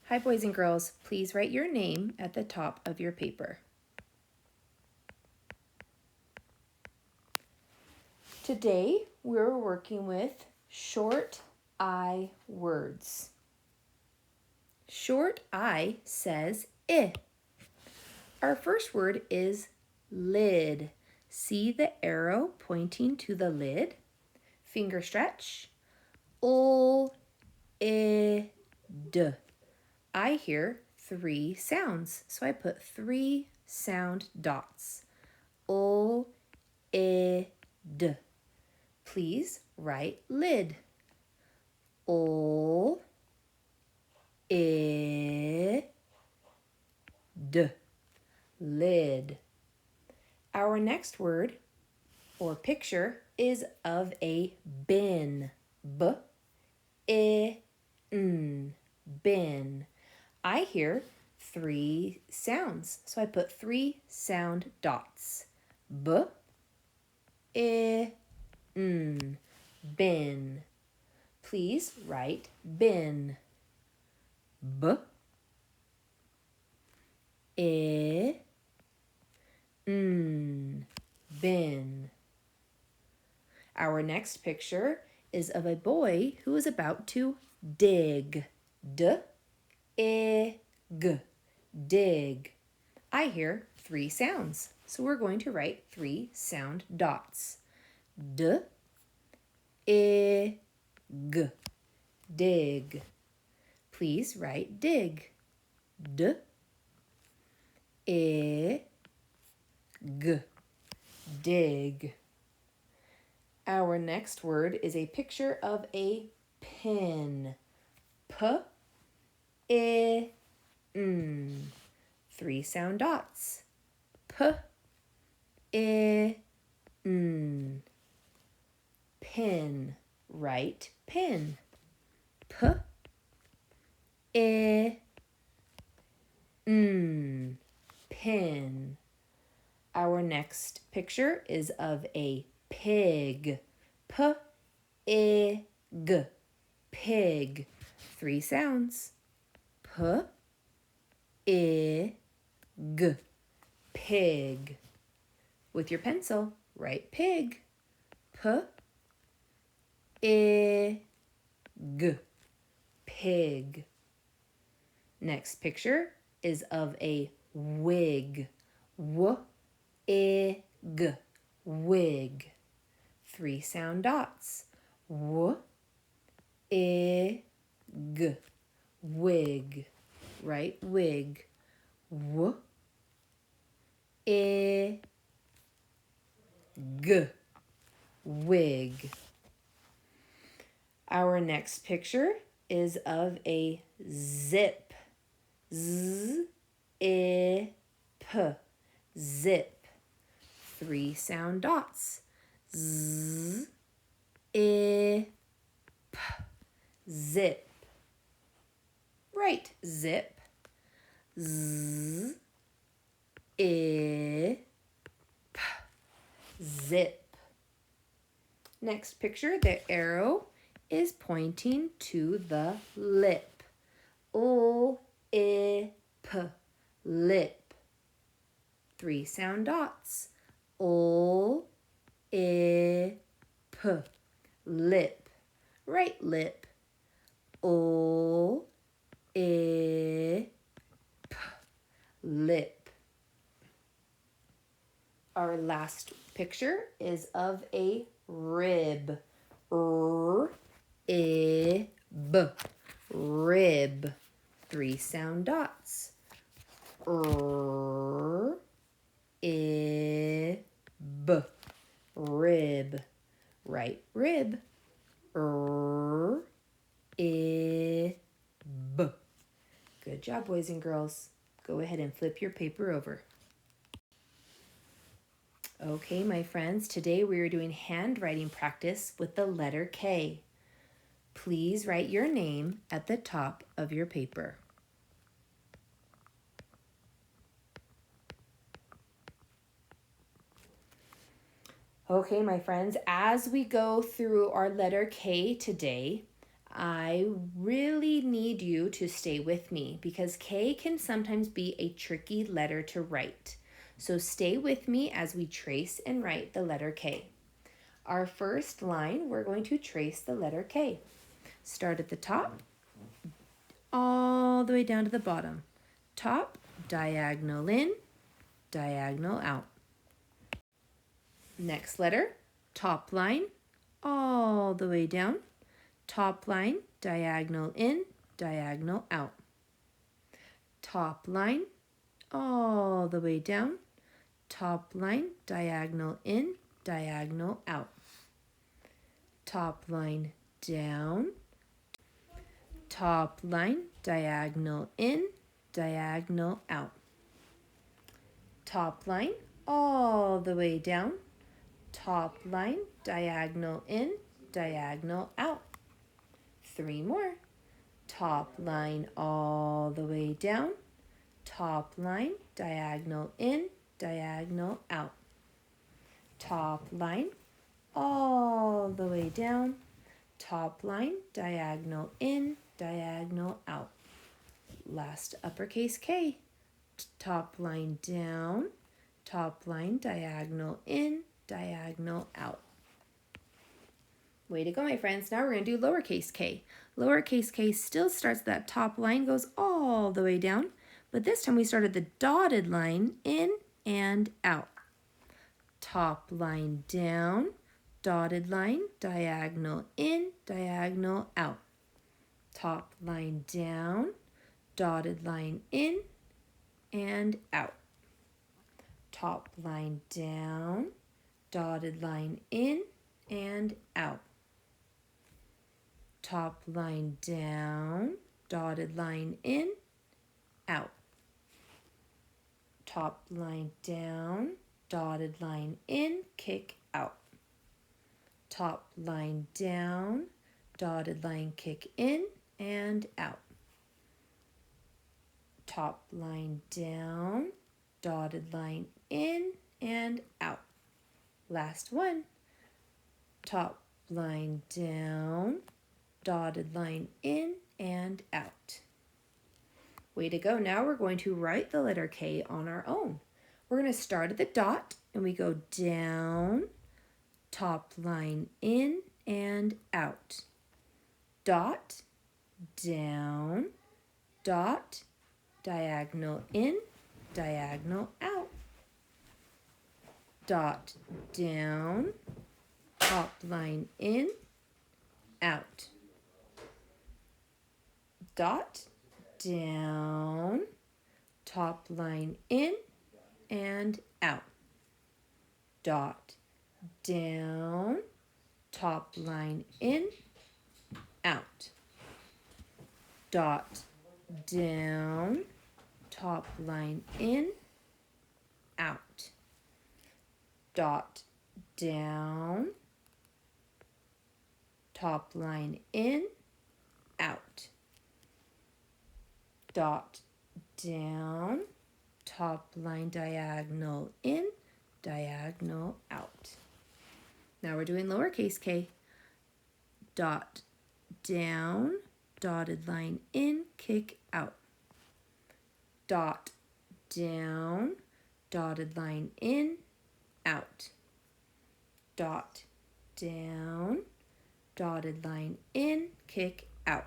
Hi, boys and girls. Please write your name at the top of your paper. Today, we're working with short I words. Short I says I. Our first word is lid. See the arrow pointing to the lid? Finger stretch. O, I, D. I hear 3 sounds, so I put 3 sound dots. O, I, D. Please write lid. O, I, D. Lid. Our next word or picture is of a bin. B, I, N. Bin. I hear 3 sounds, so I put 3 sound dots. B, I, N. Bin. Please write bin. B, I, N. Bin. Our next picture is of a boy who is about to dig. D, I, G. Dig. I hear 3 sounds, so we're going to write 3 sound dots. D, I, G. Dig. Please write dig. D, I, G. Dig. Our next word is a picture of a pin. P, I, N. 3 sound dots. P, I, N. Pin. Write pin. P, I, N. Pin. Our next picture is of a pig. P, I, G. Pig. 3 sounds. P, I, G. Pig. With your pencil, write pig. P, I, G. Pig. Next picture is of a wig. W, I, G. Wig. 3 sound dots. W, I, G. Wig. Write wig. W, I, G. Wig. Our next picture is of a zip. Z, I, P. Zip. 3 sound dots. Z, I, P. Zip. Write zip. Z, I, P. Zip. Next picture, the arrow is pointing to the lip. O, I, P. Lip. 3 sound dots. O, I, P. Lip. Write lip. O, I, P. Lip. Our last picture is of a rib. R, I, B. Rib. 3 sound dots. R, I, B. Rib. Write rib. R, I, B. Good job, boys and girls. Go ahead and flip your paper over. Okay, my friends, today we are doing handwriting practice with the letter K. Please write your name at the top of your paper. Okay, my friends, as we go through our letter K today, I really need you to stay with me because K can sometimes be a tricky letter to write. So stay with me as we trace and write the letter K. Our first line, we're going to trace the letter K. Start at the top, all the way down to the bottom. Top, diagonal in, diagonal out. Next letter, top line, all the way down. Top line, diagonal in, diagonal out. Top line, all the way down. Top line, diagonal in, diagonal out. Top line, down. Top line, diagonal in, diagonal out. Top line, all the way down. Top line, diagonal in, diagonal out. 3 more. Top line all the way down. Top line, diagonal in, diagonal out. Top line all the way down. Top line, diagonal in, diagonal out. Last uppercase K. Top line down. Top line, diagonal in, diagonal out. Way to go, my friends. Now we're going to do lowercase k. Lowercase k still starts that top line, goes all the way down, but this time we started the dotted line in and out. Top line down, dotted line, diagonal in, diagonal out. Top line down, dotted line in and out. Top line down, dotted line in and out. Top line down, dotted line in, out. Top line down, dotted line in, kick out. Top line down, dotted line kick in and out. Top line down, dotted line in and out. Last one. Top line down, dotted line in and out. Way to go. Now we're going to write the letter K on our own. We're going to start at the dot and we go down, top line in and out. Dot, down, dot, diagonal in, diagonal out. Dot, down, top line in, out. Dot, down, top line in and out. Dot, down, top line in, out. Dot, down, top line in, out. Dot, down, top line in, out. Dot, down, top line diagonal in, diagonal out. Now we're doing lowercase k. Dot, down, dotted line in, kick out. Dot, down, dotted line in, out. Dot, down, dotted line in, kick out.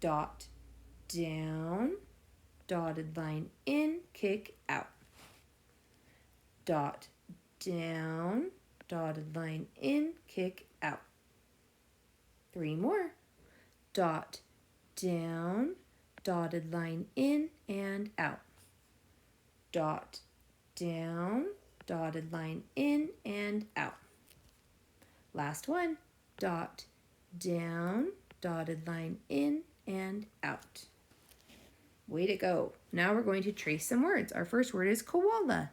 Dot, down, dotted line in, kick out. Dot, down, dotted line in, kick out. 3 more. Dot, down, dotted line in and out. Dot, down, dotted line in and out. Last one. Dot, down, dotted line in and out. Way to go. Now we're going to trace some words. Our first word is koala.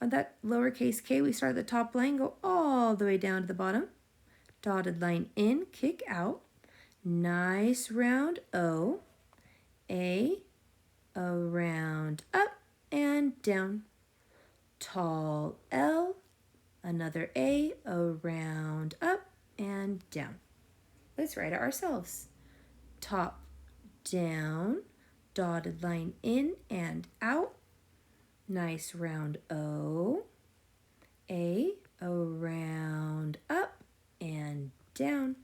On that lowercase k, we start at the top line, go all the way down to the bottom. Dotted line in, kick out. Nice round O. A round up and down. Tall L. Another A round up and down. Let's write it ourselves. Top, down, dotted line in and out. Nice round O. A round up and down.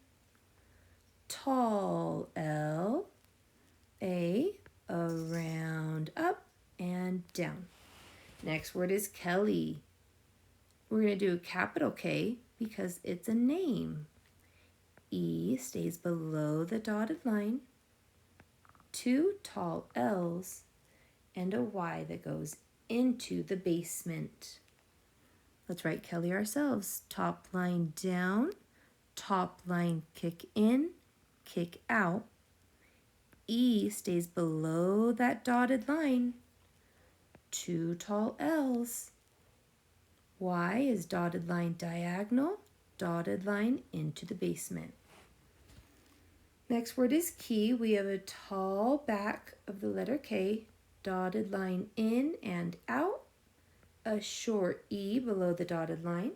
Tall L. A round up and down. Next word is Kelly. We're going to do a capital K because it's a name. E stays below the dotted line. 2 tall L's and a Y that goes into the basement. Let's write Kelly ourselves. Top line down, top line kick in, kick out. E stays below that dotted line. 2 tall L's. Y is dotted line diagonal, dotted line into the basement. Next word is key. We have a tall back of the letter K, dotted line in and out, a short E below the dotted line.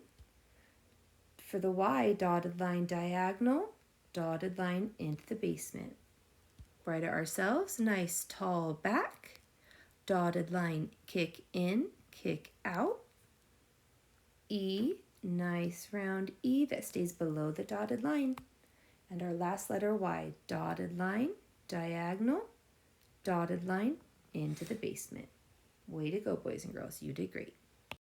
For the Y, dotted line diagonal, dotted line into the basement. Write it ourselves. Nice tall back, dotted line kick in, kick out. E, nice round E that stays below the dotted line. And our last letter Y, dotted line, diagonal, dotted line into the basement. Way to go, boys and girls. You did great.